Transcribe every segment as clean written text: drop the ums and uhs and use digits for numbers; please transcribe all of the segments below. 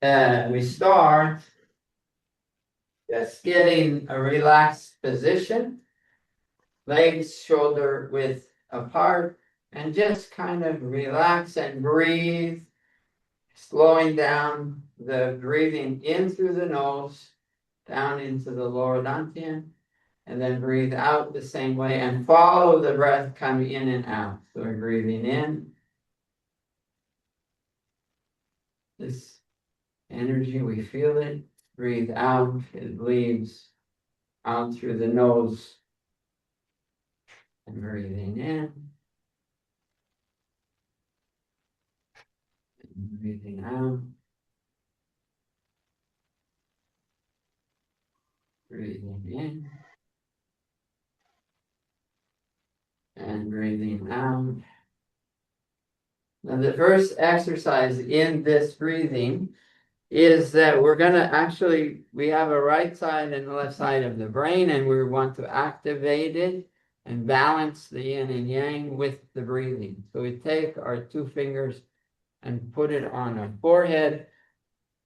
we start just getting a relaxed position, legs shoulder width apart, and just kind of relax and breathe, slowing down the breathing in through the nose, down into the lower dantian, and then breathe out the same way and follow the breath coming in and out. So we're breathing in. This energy, we feel it. Breathe out, it leaves out through the nose. And breathing in. And breathing out. Breathing in. And breathing out. Now the first exercise in this breathing is that we're going to actually, we have a right side and the left side of the brain, and we want to activate it and balance the yin and yang with the breathing. So we take our two fingers and put it on our forehead,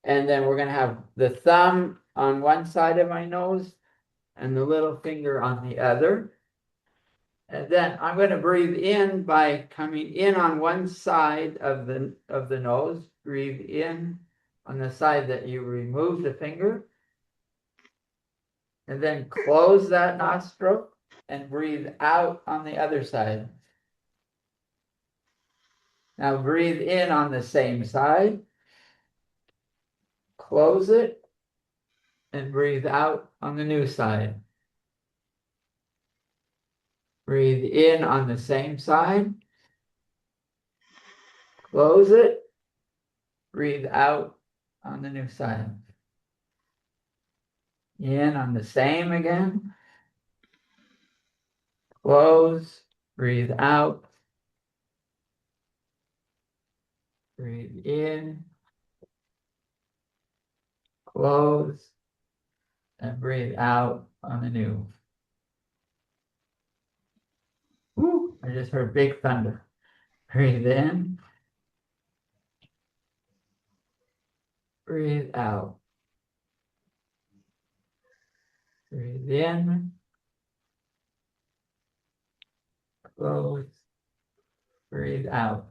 and then we're going to have the thumb on one side of my nose and the little finger on the other. And then I'm going to breathe in by coming in on one side of the nose. Breathe in on the side that you remove the finger. And then close that nostril and breathe out on the other side. Now breathe in on the same side. Close it and breathe out on the new side. Breathe in on the same side. Close it. Breathe out on the new side. In on the same again. Close. Breathe out. Breathe in. Close. And breathe out on the new. Woo, I just heard big thunder. Breathe in. Breathe out. Breathe in. Close. Breathe out.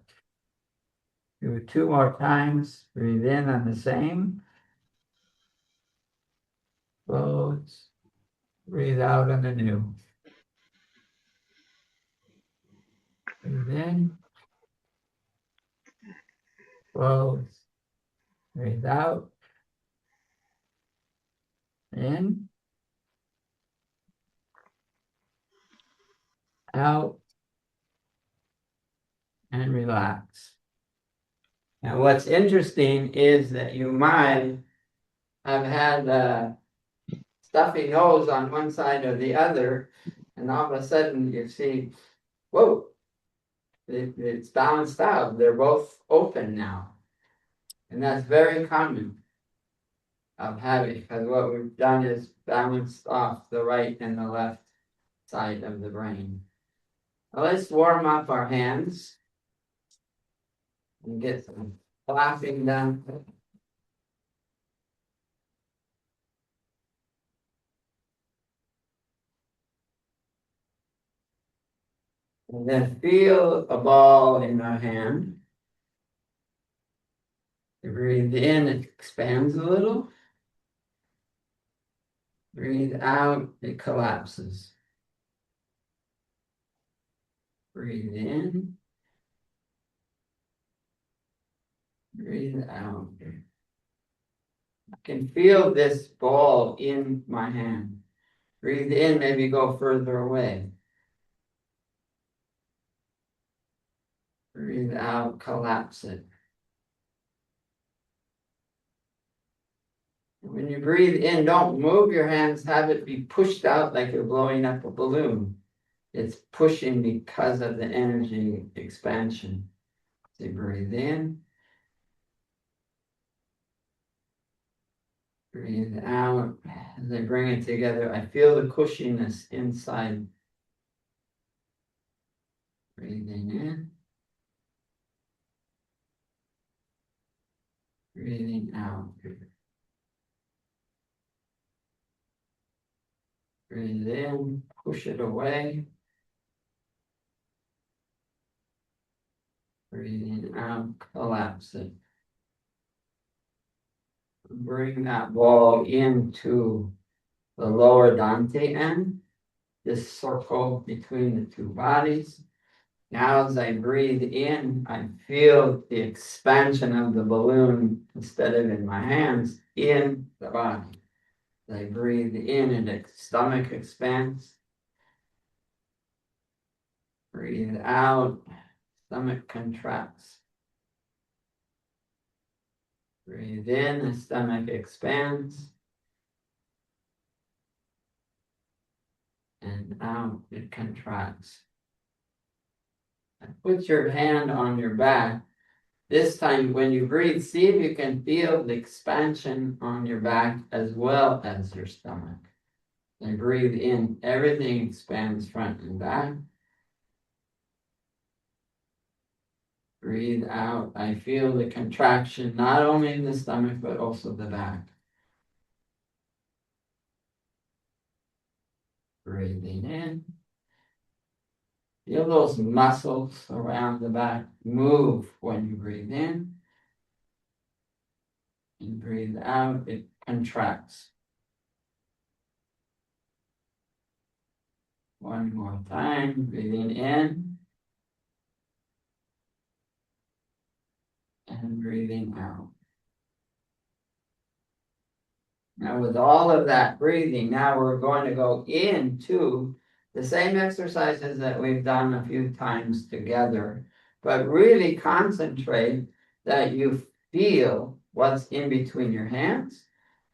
Do it 2 more times. Breathe in on the same. Close. Breathe out on the new. Breathe in. Close. Breathe out. In. Out. And relax. Now what's interesting is that you might have had a stuffy nose on one side or the other, and all of a sudden you see, whoa, it's balanced out. They're both open now. And that's very common of having, because what we've done is balanced off the right and the left side of the brain. Now let's warm up our hands and get some clapping done. And then feel a ball in our hand. You breathe in, it expands a little. Breathe out, it collapses. Breathe in. Breathe out. I can feel this ball in my hand. Breathe in, maybe go further away. Breathe out, collapse it. When you breathe in, don't move your hands, have it be pushed out like you're blowing up a balloon. It's pushing because of the energy expansion. So breathe in. Breathe out. As I bring it together, I feel the cushiness inside. Breathing in. Breathing out. Breathe in, push it away. Breathing out, collapse it. Bring that ball into the lower Dante end, this circle between the two bodies. Now as I breathe in, I feel the expansion of the balloon instead of in my hands, in the body. As I breathe in and the stomach expands. Breathe out, stomach contracts. Breathe in, the stomach expands. And out, it contracts. Put your hand on your back. This time, when you breathe, see if you can feel the expansion on your back as well as your stomach. And breathe in, everything expands front and back. Breathe out, I feel the contraction not only in the stomach but also the back. Breathing in. Feel those muscles around the back move when you breathe in. And breathe out, it contracts. One more time, breathing in. And breathing out. Now with all of that breathing, now we're going to go into the same exercises that we've done a few times together, but really concentrate that you feel what's in between your hands.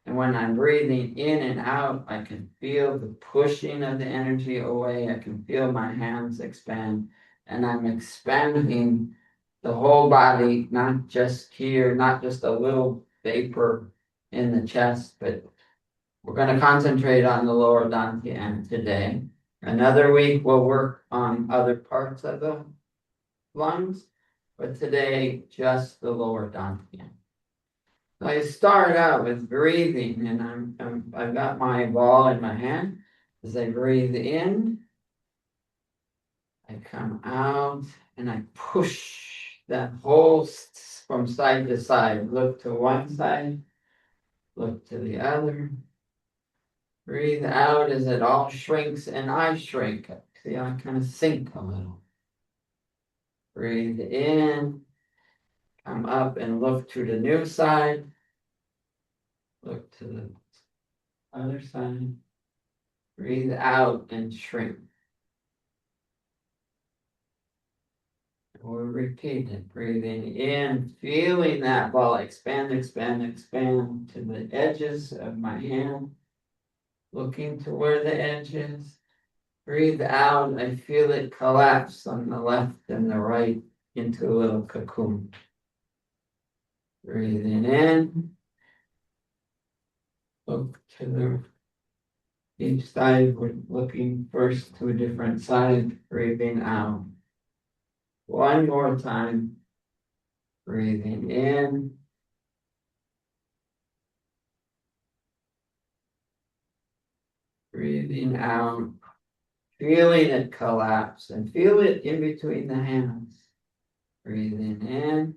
And when I'm breathing in and out, I can feel the pushing of the energy away. I can feel my hands expand, and I'm expanding the whole body, not just here, not just a little vapor in the chest, but we're going to concentrate on the lower dantian today. Another week we'll work on other parts of the lungs, but today just the lower dantian. So I start out with breathing, and I've got my ball in my hand. As I breathe in, I come out and I push that whole from side to side. Look to one side, look to the other. Breathe out as it all shrinks and I shrink. See, I kind of sink a little. Breathe in, come up and look to the new side. Look to the other side. Breathe out and shrink. We'll repeat it. Breathing in, feeling that ball expand, expand, expand to the edges of my hand. Looking to where the edge is. Breathe out, I feel it collapse on the left and the right into a little cocoon. Breathing in. Look to each side. We're looking first to a different side. Breathing out. One more time. Breathing in. Breathing out. Feeling it collapse and feel it in between the hands. Breathing in.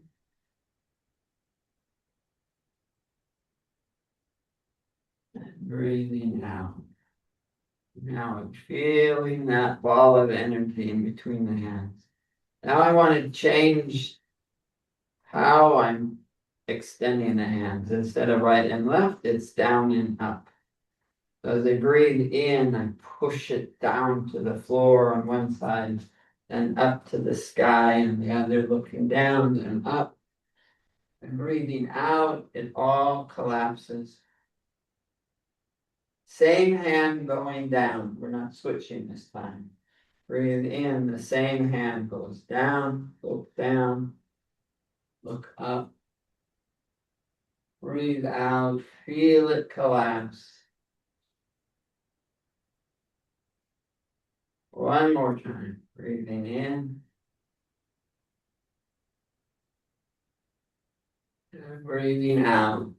And breathing out. Now I'm feeling that ball of energy in between the hands. Now I want to change how I'm extending the hands. Instead of right and left, it's down and up. So as I breathe in, I push it down to the floor on one side, then up to the sky and the other, looking down and up. And breathing out, it all collapses. Same hand going down. We're not switching this time. Breathe in, the same hand goes down, look down, look up. Breathe out, feel it collapse. One more time. Breathing in. And breathing out.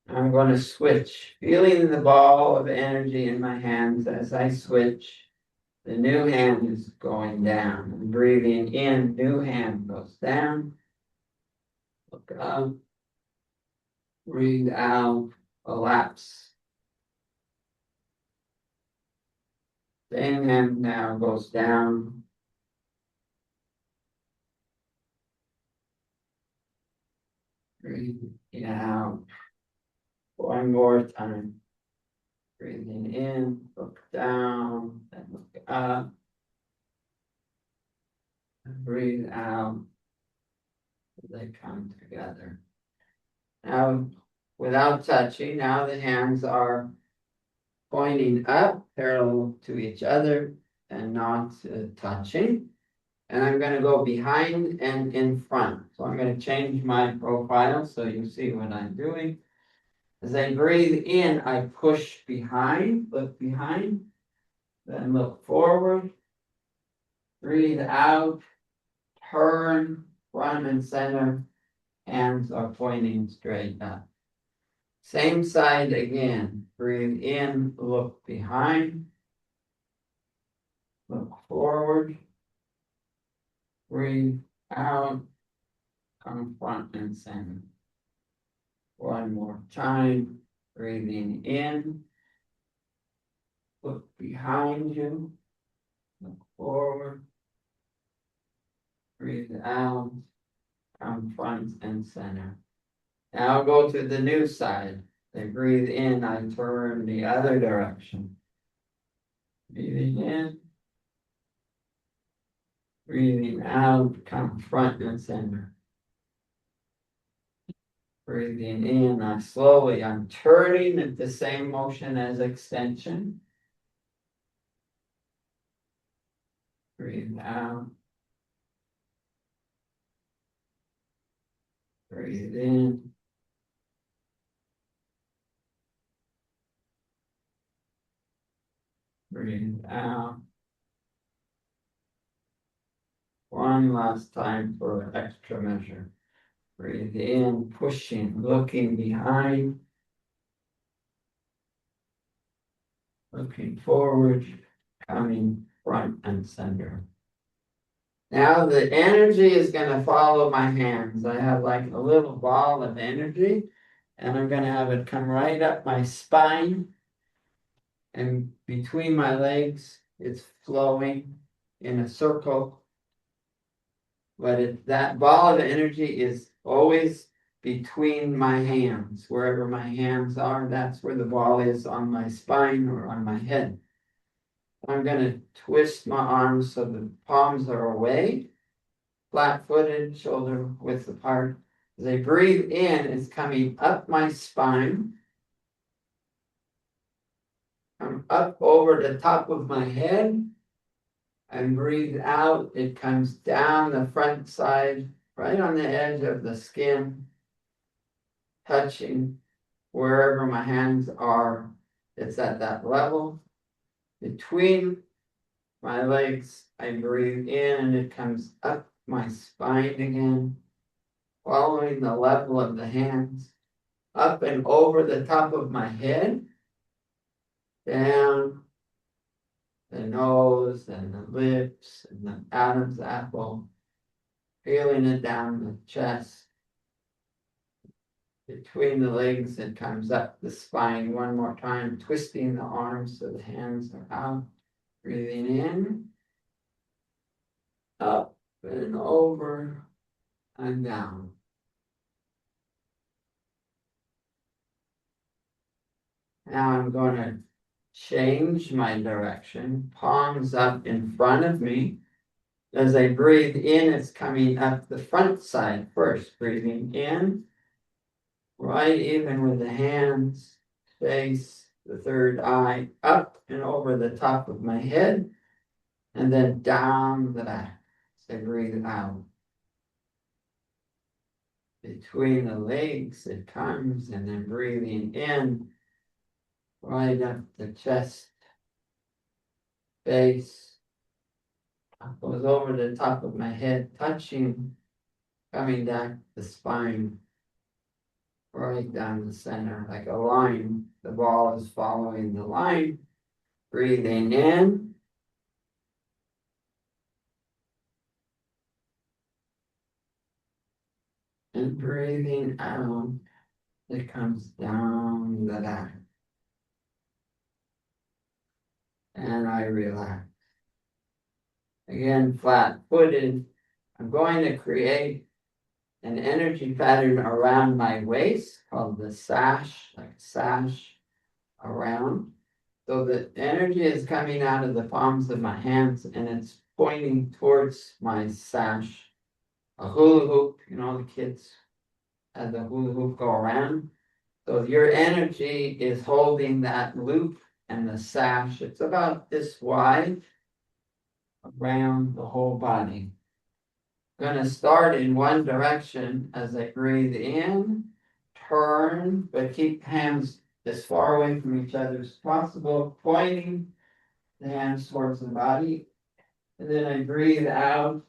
I'm going to switch, feeling the ball of energy in my hands as I switch. The new hand is going down. I'm breathing in, new hand goes down. Look up. Breathe out, collapse. Same hand now goes down. Breathe out. One more time. Breathing in, look down, then look up. And breathe out. They come together. Now, without touching, now the hands are pointing up, parallel to each other, and not touching. And I'm going to go behind and in front. So I'm going to change my profile so you see what I'm doing. As I breathe in, I push behind, look behind, then look forward. Breathe out, turn, front and center. Hands are pointing straight up. Same side again. Breathe in, look behind, look forward. Breathe out, come front and center. One more time. Breathing in, look behind you, look forward. Breathe out, come front and center. Now go to the new side. I breathe in, I turn the other direction. Breathing in, breathing out, come front and center. Breathing in, I'm turning at the same motion as extension. Breathe out. Breathe in. Breathe out. One last time for extra measure. Breathe in, pushing, looking behind. Looking forward, coming front and center. Now the energy is going to follow my hands. I have like a little ball of energy, and I'm going to have it come right up my spine. And between my legs, it's flowing in a circle. But that ball of energy is always between my hands. Wherever my hands are, that's where the ball is on my spine or on my head. I'm going to twist my arms so the palms are away, flat-footed, shoulder width apart. As I breathe in, it's coming up my spine. I'm up over the top of my head. And breathe out, it comes down the front side, right on the edge of the skin, touching wherever my hands are. It's at that level. Between my legs, I breathe in and it comes up my spine again, following the level of the hands, up and over the top of my head, down the nose and the lips and the Adam's apple, feeling it down the chest. Between the legs, it comes up the spine one more time, twisting the arms so the hands are out. Breathing in, up and over and down. Now I'm going to change my direction, palms up in front of me. As I breathe in, it's coming up the front side first. Breathing in, right even with the hands, face, the third eye, up and over the top of my head, and then down the back. So I breathe out. Between the legs, it comes, and then breathing in, right up the chest, face, goes over the top of my head, touching coming down the spine, right down the center, like a line. The ball is following the line. Breathing in. And breathing out. It comes down the back. And I relax. Again, flat-footed. I'm going to create an energy pattern around my waist called the sash, like sash around. So the energy is coming out of the palms of my hands and it's pointing towards my sash. A hula hoop, the kids had the hula hoop go around. So your energy is holding that loop and the sash. It's about this wide around the whole body. Going to start in one direction as I breathe in, turn, but keep hands as far away from each other as possible, pointing the hands towards the body. And then I breathe out.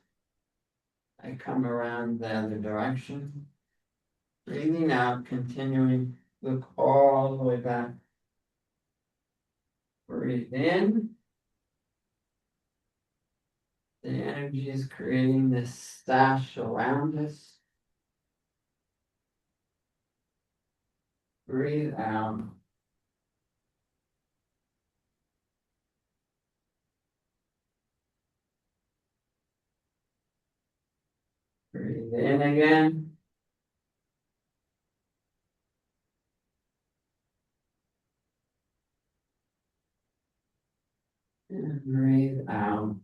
I come around the other direction. Breathing out, continuing, look all the way back. Breathe in. The energy is creating this sash around us. Breathe out. Breathe in again. And breathe out.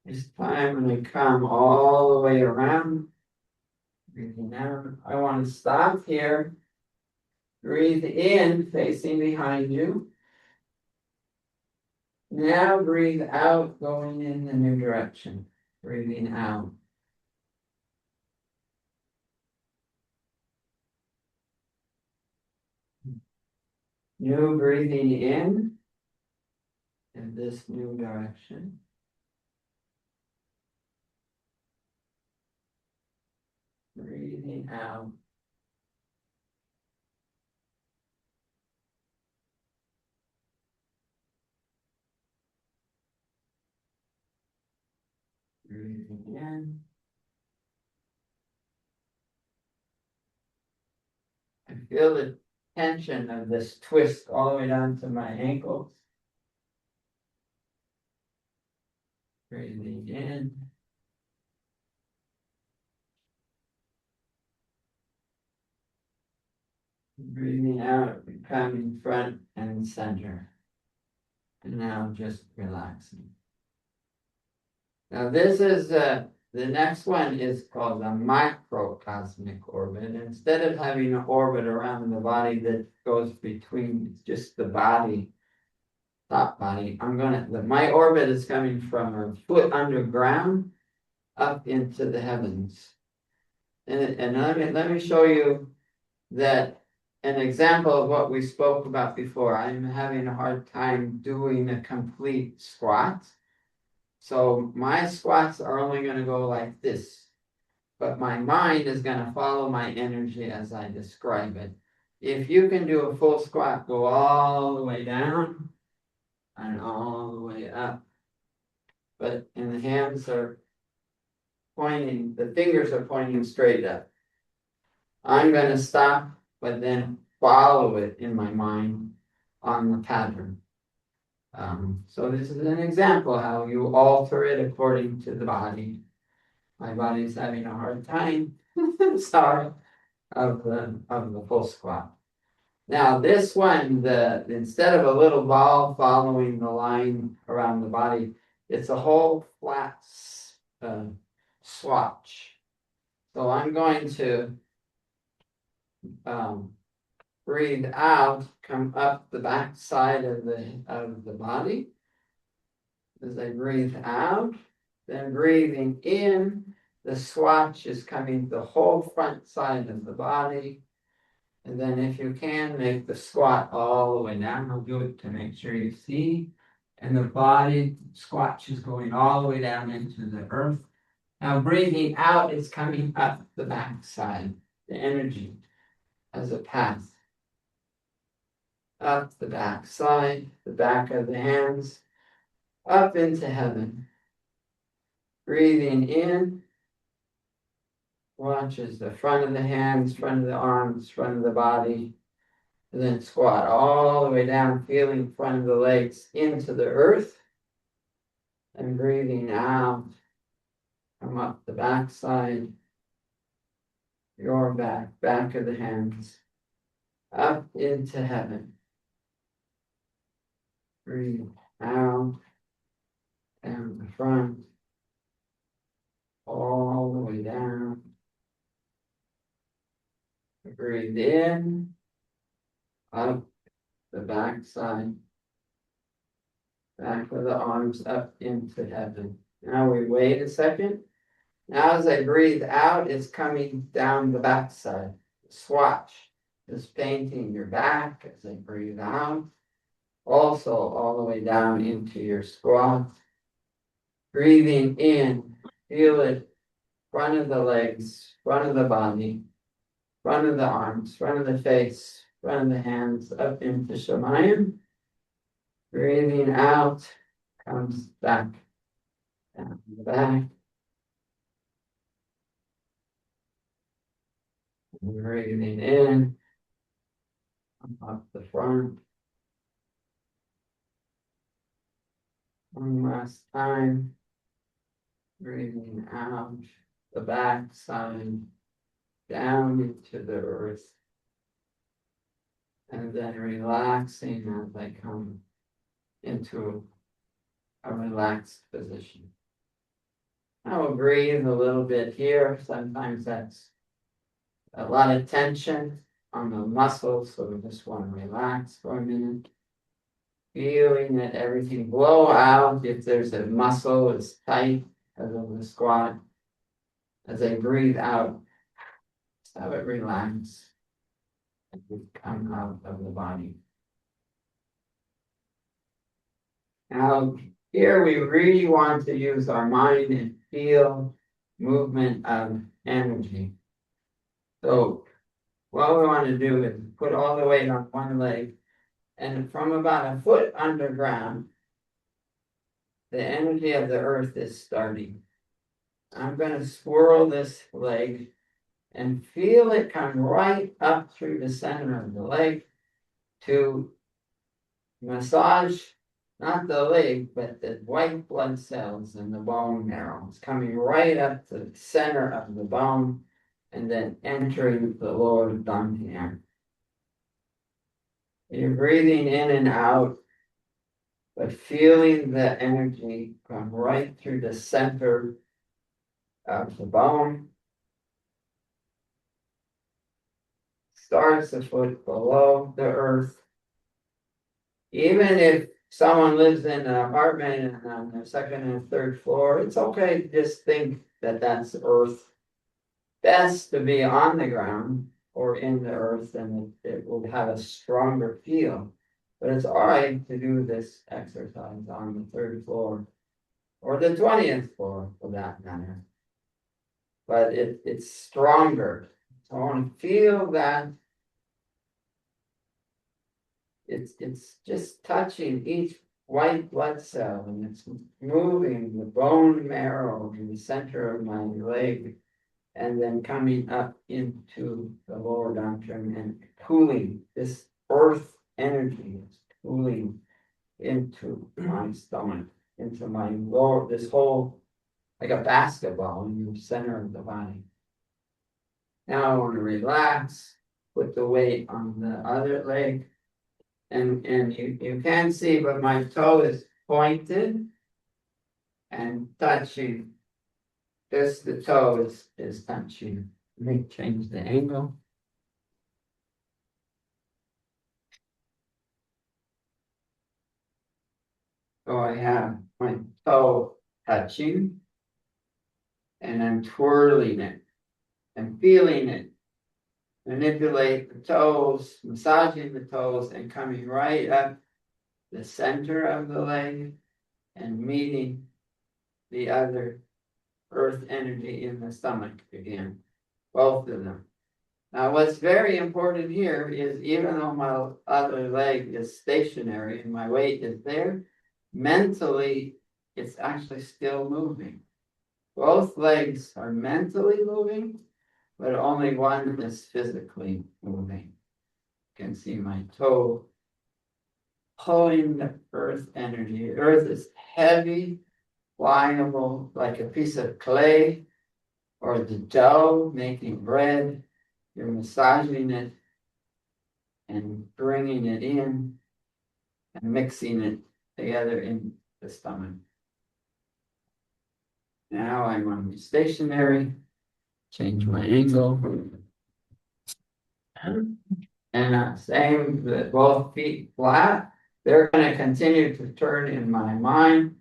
This time when I come all the way around, breathing out, I want to stop here. Breathe in, facing behind you. Now breathe out, going in the new direction. Breathing out. New breathing in this new direction. Breathing out. Breathing in. I feel the tension of this twist all the way down to my ankles. Breathing in. Breathing out, becoming front and center. And now just relaxing. Now this is the next one is called a microcosmic orbit. Instead of having an orbit around the body that goes between just the body, top body, my orbit is coming from a foot underground up into the heavens. And let me show you that an example of what we spoke about before. I'm having a hard time doing a complete squat. So my squats are only going to go like this, but my mind is going to follow my energy as I describe it. If you can do a full squat, go all the way down and all the way up. But the hands are pointing, the fingers are pointing straight up. I'm going to stop, but then follow it in my mind on the pattern. So this is an example how you alter it according to the body. My body's having a hard time, sorry, of the full squat. Now this one, instead of a little ball following the line around the body, it's a whole flat swatch. So I'm going to breathe out, come up the back side of the body. As I breathe out, then breathing in, the swatch is coming the whole front side of the body. And then if you can, make the squat all the way down. I'll do it to make sure you see. And the body swatch is going all the way down into the earth. Now breathing out is coming up the back side, the energy as a path. Up the back side, the back of the hands, up into heaven. Breathing in, watches the front of the hands, front of the arms, front of the body. And then squat all the way down, feeling front of the legs into the earth. And breathing out, come up the back side, your back, back of the hands, up into heaven. Breathe out, down the front, all the way down. Breathe in, up the back side, back of the arms up into heaven. Now we wait a second. Now as I breathe out, it's coming down the back side. Swatch, just painting your back as I breathe out. Also all the way down into your squat. Breathing in, feel it, front of the legs, front of the body, front of the arms, front of the face, front of the hands, up into Shamayim. Breathing out, comes back, down the back. Breathing in, up the front. One last time. Breathing out, the back side, down into the earth. And then relaxing as I come into a relaxed position. I will breathe a little bit here. Sometimes that's a lot of tension on the muscles, so we just want to relax for a minute. Feeling that everything blow out if there's a muscle is tight because of the squat. As I breathe out, just have it relax and come out of the body. Now, here we really want to use our mind and feel movement of energy. So what we want to do is put all the weight on one leg, and from about a foot underground, the energy of the earth is starting. I'm going to swirl this leg and feel it come right up through the center of the leg to massage, not the leg, but the white blood cells in the bone marrow. It's coming right up to the center of the bone and then entering the lower dantian. You're breathing in and out, but feeling the energy come right through the center of the bone. Starts a foot below the earth. Even if someone lives in an apartment and on the second and third floor, it's okay to just think that that's earth. Best to be on the ground or in the earth, and it will have a stronger feel. But it's all right to do this exercise on the third floor or the 20th floor for that matter. But it's stronger. So I want to feel that it's just touching each white blood cell, and it's moving the bone marrow in the center of my leg, and then coming up into the lower dantian and cooling. This earth energy is cooling into my stomach, into my lower, this whole, like a basketball in the center of the body. Now I want to relax, put the weight on the other leg. And you can't see, but my toe is pointed and touching. Just the toe is touching. Let me change the angle. So I have my toe touching, and I'm twirling it and feeling it. Manipulate the toes, massaging the toes, and coming right up the center of the leg and meeting the other earth energy in the stomach again, both of them. Now, what's very important here is even though my other leg is stationary and my weight is there, mentally, it's actually still moving. Both legs are mentally moving, but only one is physically moving. You can see my toe pulling the earth energy. Earth is heavy, pliable, like a piece of clay or the dough making bread. You're massaging it and bringing it in and mixing it together in the stomach. Now I'm on the stationary, change my angle. And same with both feet flat. They're going to continue to turn in my mind,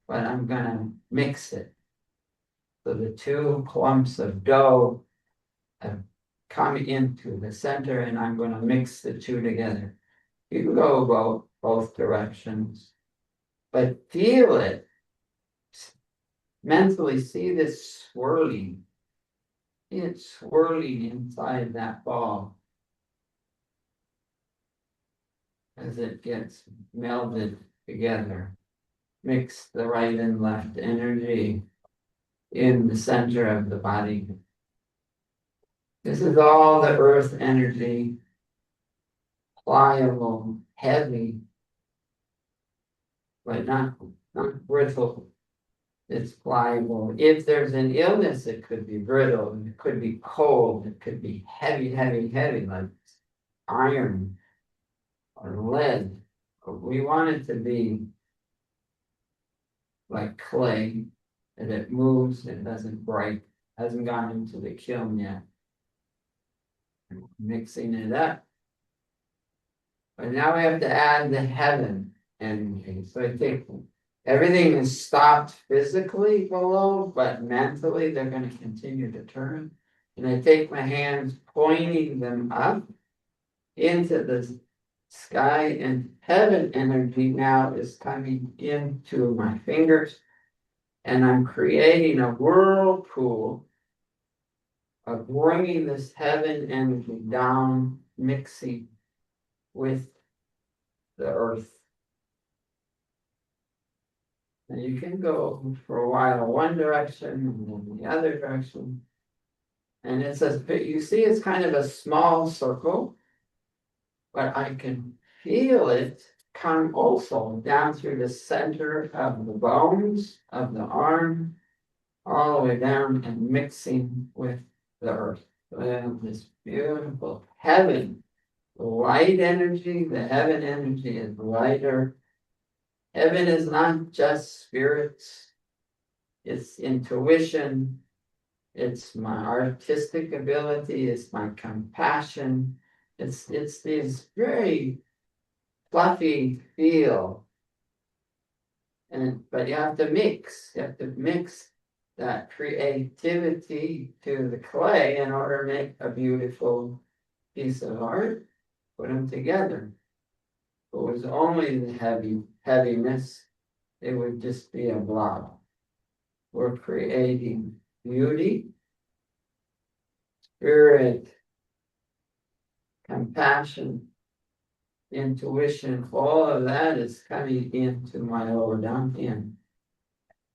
but I'm going to mix it. So the two clumps of dough have come into the center, and I'm going to mix the two together. You can go both directions, but feel it. Mentally see this swirling. See it swirling inside that ball as it gets melded together. Mix the right and left energy in the center of the body. This is all the earth energy, pliable, heavy, but not brittle. It's pliable. If there's an illness, it could be brittle, it could be cold, it could be heavy, like iron or lead. We want it to be like clay, that it moves, it doesn't break, hasn't gone into the kiln yet. Mixing it up. But now we have to add the heaven energy. So I think everything is stopped physically below, but mentally they're going to continue to turn. And I take my hands, pointing them up into the sky, and heaven energy now is coming into my fingers. And I'm creating a whirlpool of bringing this heaven energy down, mixing with the earth. And you can go for a while one direction and then the other direction. And it's you see it's kind of a small circle, but I can feel it come also down through the center of the bones of the arm, all the way down and mixing with the earth. So I have this beautiful heaven, light energy. The heaven energy is lighter. Heaven is not just spirits, it's intuition, it's my artistic ability, it's my compassion, it's these very fluffy feel. But you have to mix that creativity to the clay in order to make a beautiful piece of art. Put them together. If it was only the heaviness, it would just be a blob. We're creating beauty, spirit, compassion, intuition. All of that is coming into my lower dantian.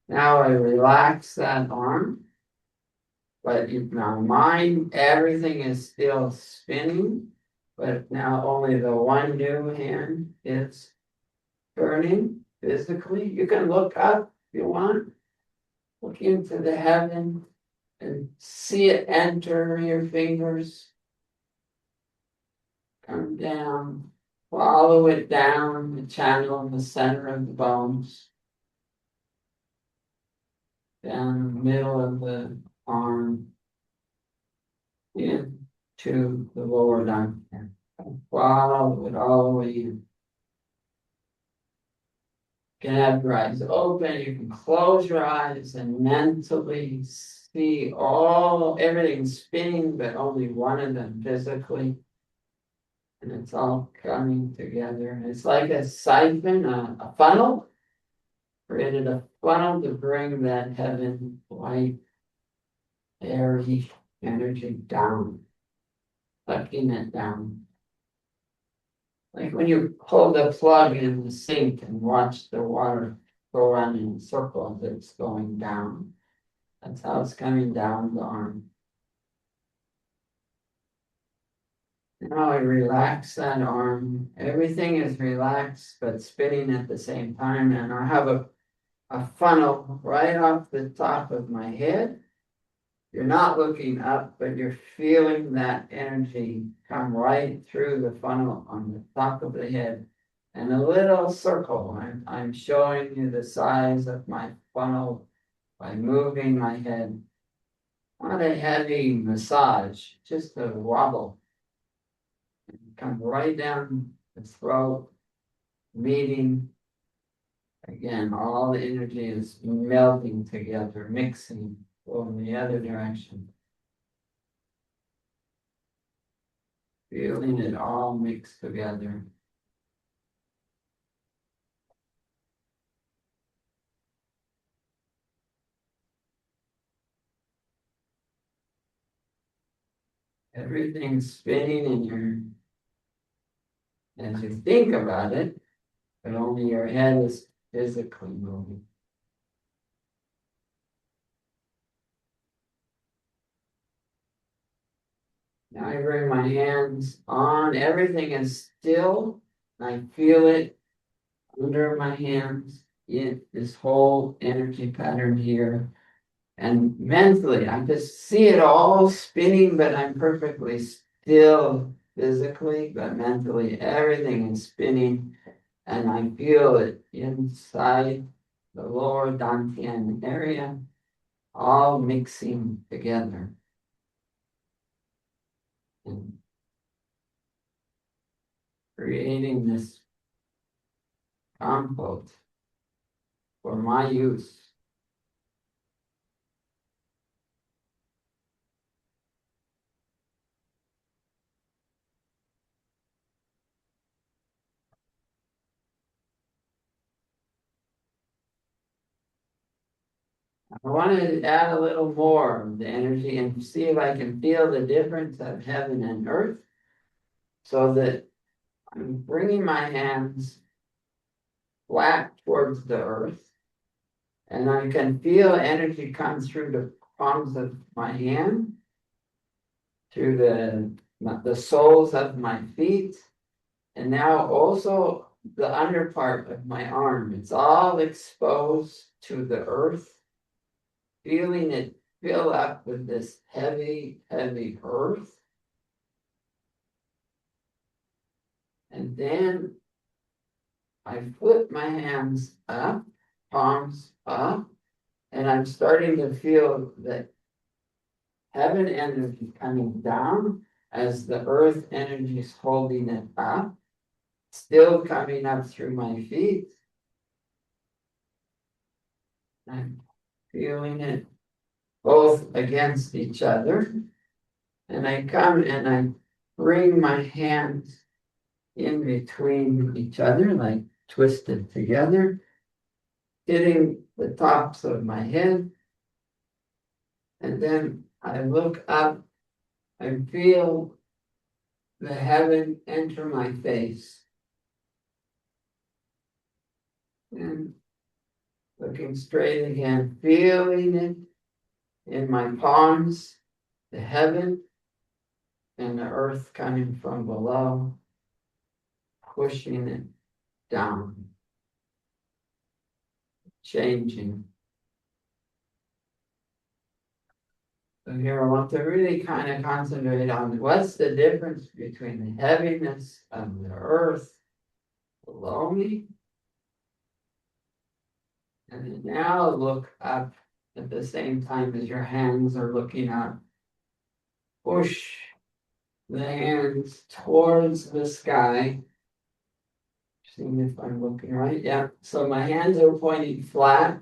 Now I relax that arm, but in my mind, everything is still spinning, but now only the one new hand is turning physically. You can look up if you want, look into the heaven and see it enter your fingers, come down, follow it down the channel in the center of the bones, down the middle of the arm, into the lower dantian. Follow it all the way in. You can have your eyes open, you can close your eyes and mentally see everything spinning, but only one of them physically. And it's all coming together. It's like a siphon, a funnel. Created a funnel to bring that heaven light airy energy down, sucking it down. Like when you pull the plug in the sink and watch the water go around in circles, it's going down. That's how it's coming down the arm. Now I relax that arm. Everything is relaxed but spinning at the same time. And I have a funnel right off the top of my head. You're not looking up, but you're feeling that energy come right through the funnel on the top of the head. And a little circle. I'm showing you the size of my funnel by moving my head. Not a heavy massage, just a wobble. Come right down the throat, meeting. Again, all the energy is melting together, mixing, going the other direction. Feeling it all mixed together. Everything's spinning in as you think about it, but only your head is physically moving. Now I bring my hands on, everything is still. I feel it under my hands, in this whole energy pattern here. And mentally, I just see it all spinning, but I'm perfectly still physically, but mentally, everything is spinning. And I feel it inside the lower dantian area, all mixing together. And creating this compote for my use. I want to add a little more of the energy and see if I can feel the difference of heaven and earth, so that I'm bringing my hands flat towards the earth, and I can feel energy come through the palms of my hand, through the soles of my feet, and now also the under part of my arm. It's all exposed to the earth. Feeling it fill up with this heavy, heavy earth. And then I flip my hands up, palms up, and I'm starting to feel that heaven energy coming down as the earth energy is holding it up, still coming up through my feet. I'm feeling it both against each other. And I come and I bring my hands in between each other, like twisted together, hitting the tops of my head. And then I look up and feel the heaven enter my face. And looking straight again, feeling it in my palms, the heaven and the earth coming from below, pushing it down, changing. So here I want to really kind of concentrate on what's the difference between the heaviness of the earth below me, and then now look up at the same time as your hands are looking up. Push the hands towards the sky. Seeing if I'm looking right. Yeah. So my hands are pointing flat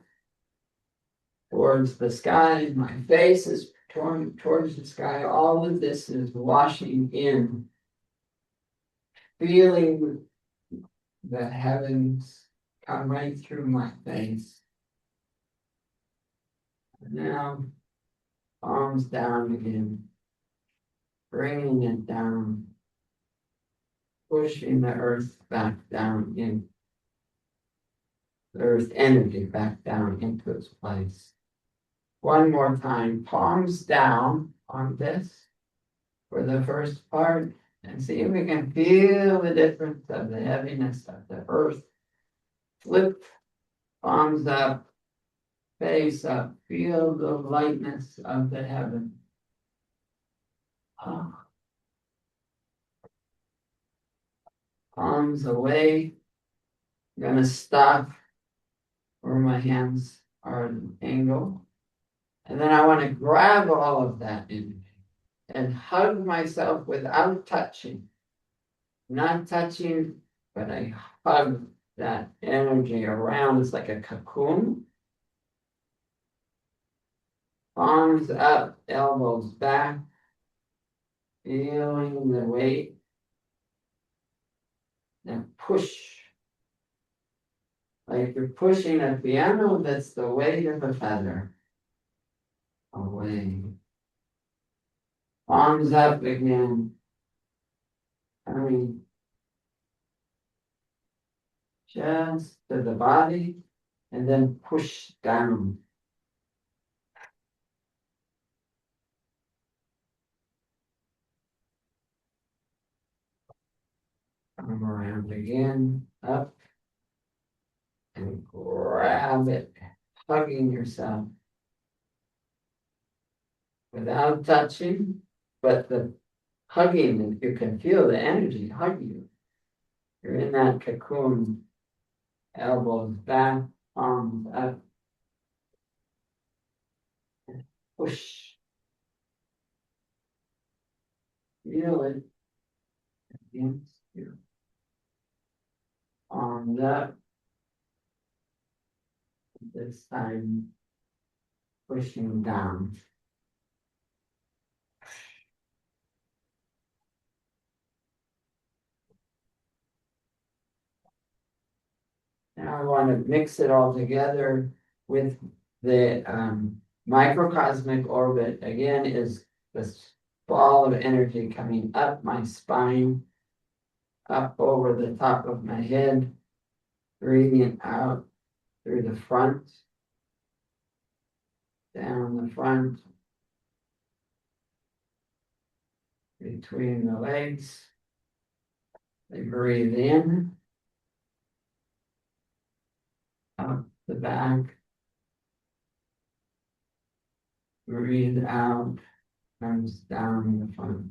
towards the sky. My face is towards the sky. All of this is washing in, feeling the heavens come right through my face. Now Palms down again. Bringing it down. Pushing the earth back down in. The earth energy back down into its place. One more time. Palms down on this for the first part. And see if we can feel the difference of the heaviness of the earth. Flip palms up, face up, feel the lightness of the heaven. Palms away. I'm going to stop where my hands are at an angle. And then I want to grab all of that energy and hug myself without touching. Not touching, but I hug that energy around. It's like a cocoon. Palms up, elbows back. Feeling the weight. And push. Like you're pushing a piano that's the weight of a feather. Away. Palms up again. Coming just to the body and then push down. Come around again, up and grab it, hugging yourself without touching, but the hugging, you can feel the energy hug you. You're in that cocoon, elbows back, arms up, push. Feel it against you. Arms up. This time, pushing down. Now I want to mix it all together with the microcosmic orbit. Again, is this ball of energy coming up my spine, up over the top of my head, breathing out through the front, down the front, between the legs. They breathe in, up the back, breathe out, comes down the front.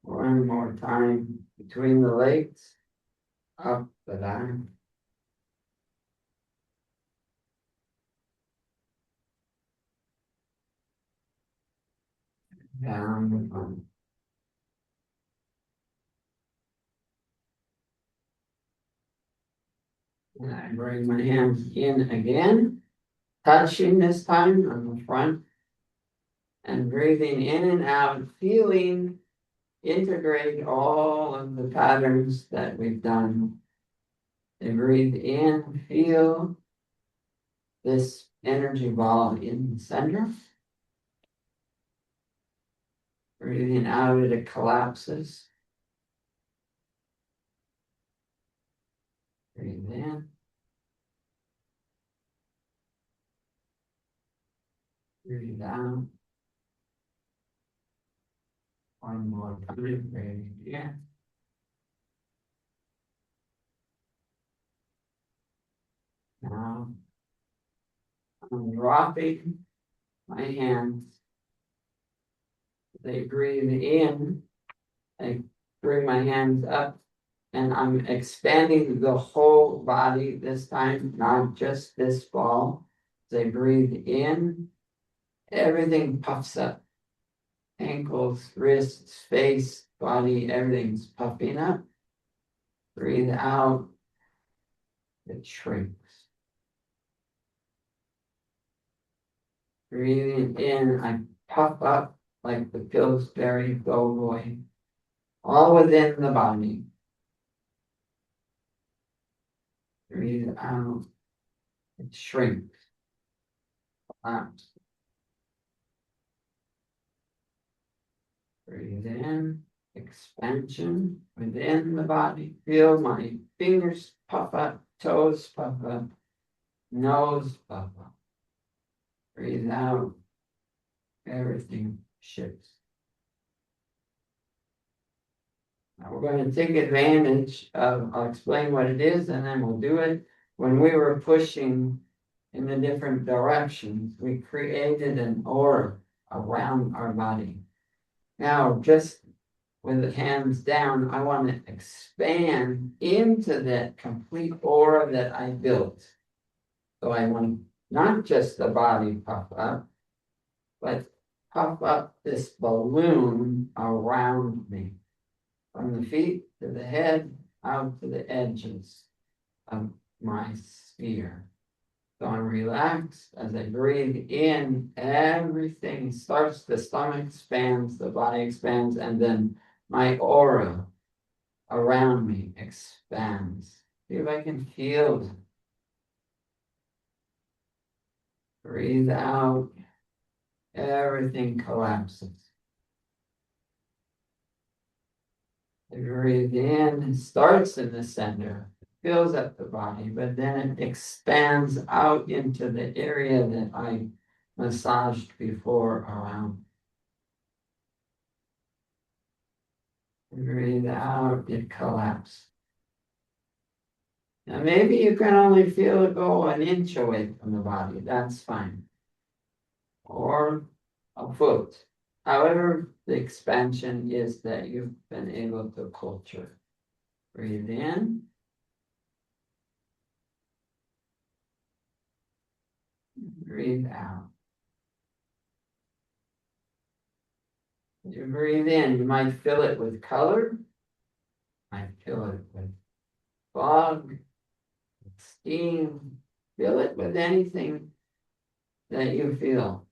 One more time, between the legs, up the back. Down the front. And I bring my hands in again, touching this time on the front, and breathing in and out, feeling, integrate all of the patterns that we've done. And breathe in, feel this energy ball in the center. Breathing out, it collapses. Breathe in. Breathe out. One more time. Breathe in. Now, I'm dropping my hands. They breathe in. I bring my hands up and I'm expanding the whole body this time, not just this ball. They breathe in, everything puffs up. Ankles, wrists, face, body, everything's puffing up. Breathe out, it shrinks. Breathing in, I puff up like the Pillsbury Doughboy, all within the body. Breathe out, It shrinks. Collapse. Breathe in. Expansion within the body. Feel my fingers puff up, toes puff up, nose puff up. Breathe out. Everything shifts. Now we're going to take advantage of, I'll explain what it is and then we'll do it. When we were pushing in the different directions, we created an aura around our body. Now, just with the hands down, I want to expand into that complete aura that I built. So I want not just the body puff up, but puff up this balloon around me. From the feet to the head, out to the edges of my sphere. So I'm relaxed as I breathe in, everything starts, the stomach expands, the body expands, and then my aura around me expands. See if I can feel it. Breathe out, everything collapses. Breathe in, it starts in the center, fills up the body, but then it expands out into the area that I massaged before around. Breathe out, it collapses. Now maybe you can only feel it go an inch away from the body, that's fine. Or a foot. However, the expansion is that you've been able to culture. Breathe in. Breathe out. You breathe in, you might fill it with color. Might fill it with fog, with steam. Fill it with anything that you feel.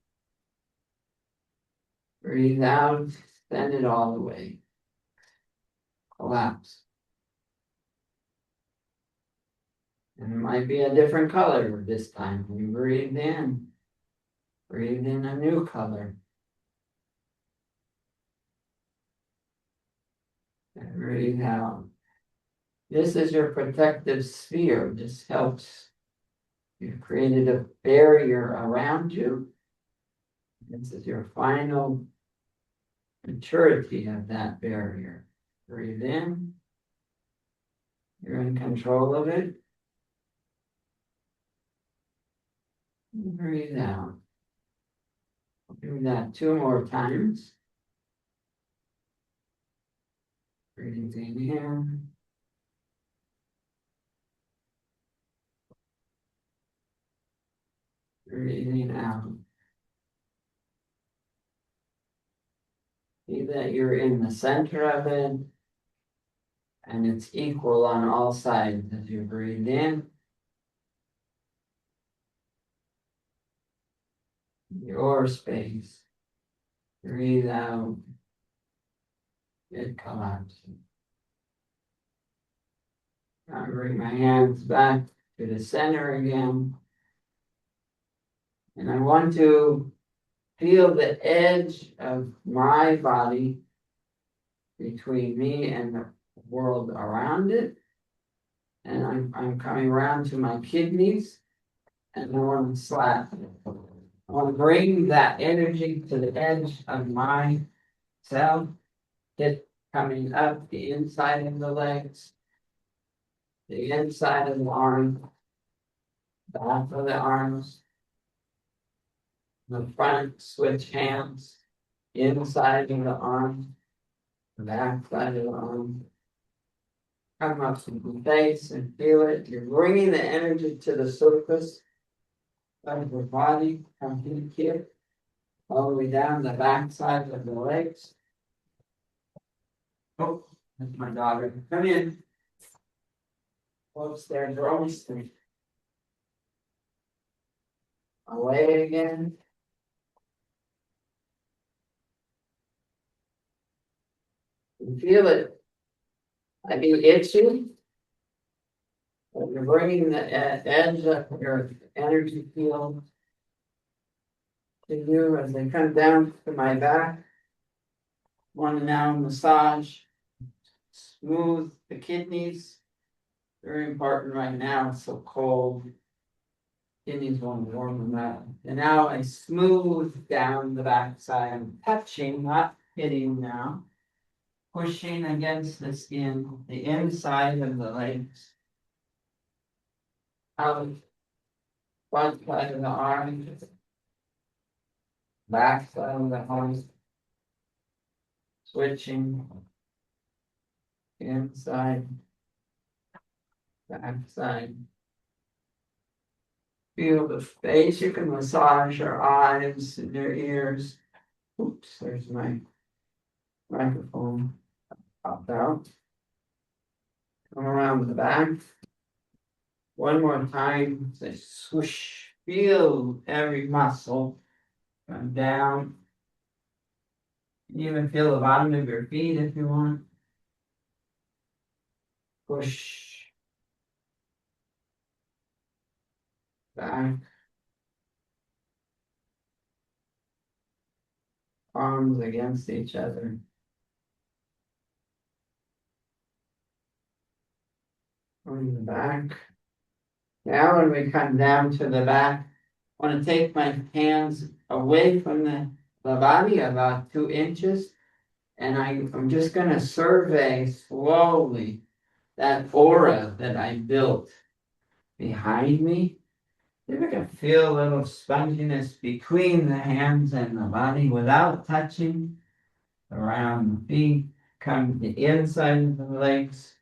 Breathe out, send it all the way. Collapse. And it might be a different color this time. You breathe in. Breathe in a new color. And breathe out. This is your protective sphere. This helps. You've created a barrier around you. This is your final maturity of that barrier. Breathe in. You're in control of it. Breathe out. Do that 2 more times. Breathing in. Breathing out. See that you're in the center of it, and it's equal on all sides as you breathe in. Your space. Breathe out. It collapses. I bring my hands back to the center again. And I want to feel the edge of my body between me and the world around it. And I'm coming around to my kidneys. And I want to slap it. I want to bring that energy to the edge of my self. It coming up the inside of the legs, the inside of the arm, back of the arms, the front switch hands, inside of the arm, the back side of the arm. Come up to the face and feel it. You're bringing the energy to the surface of your body. Come here, all the way down the back side of the legs. Oh, that's my daughter. Come in. Oops, there's Rose. Away again. You feel it. I mean, itchy. You're bringing the edge of your energy field to you as they come down to my back. Want to now massage, smooth the kidneys. Very important right now. It's so cold. Kidneys want to warm them up. And now I smooth down the backside. I'm touching, not hitting now. Pushing against the skin, the inside of the legs. Out front side of the arms. Back side of the arms. Switching. Inside. Back side. Feel the face. You can massage your eyes and your ears. Oops, there's my microphone. Popped out. Come around the back. One more time. Say swoosh. Feel every muscle come down. You even feel the bottom of your feet if you want. Push. Back. Arms against each other. On the back. Now when we come down to the back, I want to take my hands away from the body about 2 inches. And I'm just going to survey slowly that aura that I built behind me. If I can feel a little sponginess between the hands and the body without touching. Around the feet, come to the inside of the legs.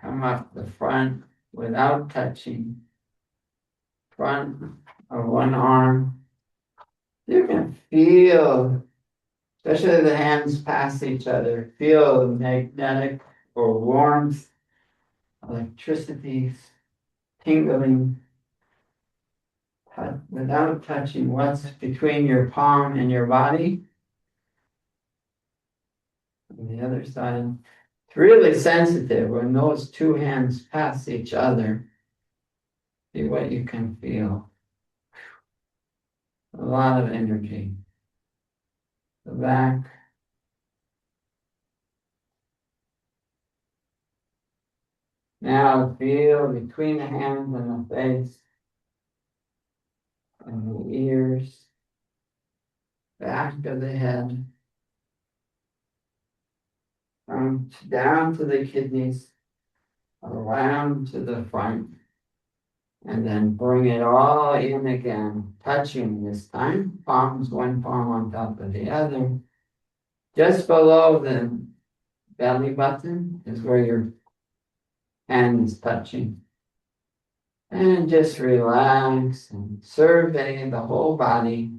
Come up the front without touching. Front of one arm. You can feel, especially the hands past each other, feel magnetic or warmth, electricity, tingling, without touching what's between your palm and your body. On the other side, it's really sensitive when those 2 hands pass each other. See what you can feel. A lot of energy. The back. Now feel between the hands and the face. And the ears. Back of the head. Down to the kidneys. Around to the front. And then bring it all in again, touching this time. Palms, one palm on top of the other. Just below the belly button is where your hand is touching. And just relax and survey the whole body.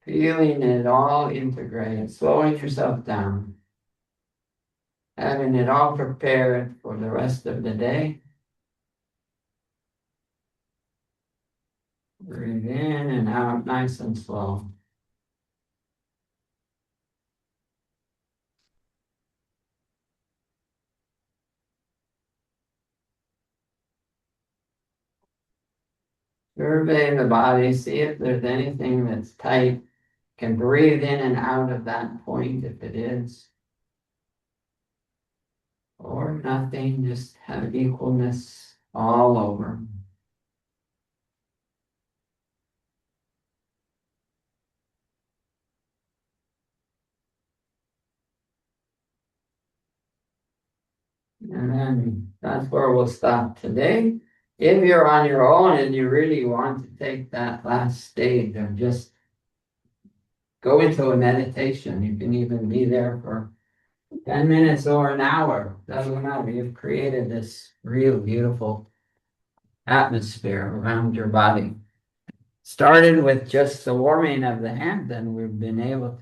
Feeling it all integrate, slowing yourself down. Having it all prepared for the rest of the day. Breathe in and out nice and slow. Survey the body, see if there's anything that's tight. Can breathe in and out of that point if it is. Or nothing, just have equalness all over. And then that's where we'll stop today. If you're on your own and you really want to take that last stage of just go into a meditation, you can even be there for 10 minutes or an hour. Doesn't matter. You've created this real beautiful atmosphere around your body. Started with just the warming of the hand, and we've been able to